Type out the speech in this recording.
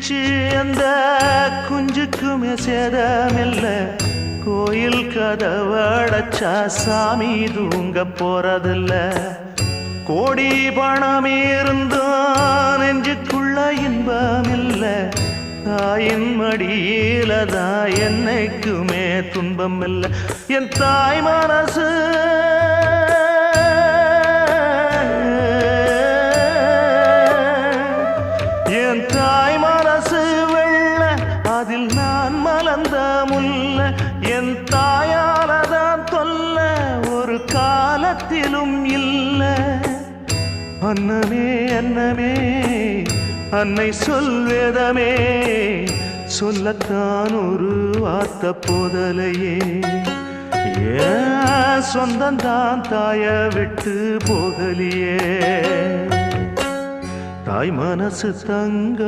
சிரிச்சு அந்த குஞ்சுக்குமே சேதமில்ல கோயில் கதவடைச்சா சாமி தூங்க போறதில்ல கோடி பணம் இருந்தும் நெஞ்சுக்குள்ள இன்பமில்ல தாயின் மடியில தான் என்னைக்குமே துன்பம் இல்லை என் தாய் மனசு என் தாய் மனசு வெள்ள அதில் நான் மலர்ந்த முல்ல என் தாயாலதான் தொல்ல ஒரு காலத்திலும் இல்லை அன்னமே அன்னமே அன்னை சொல்வேதமே சொல்லத்தான் ஒரு வார்த்தை போதலையே ஏன் சொந்தந்தான் தாய விட்டு போகலியே தாய் மனசு தங்க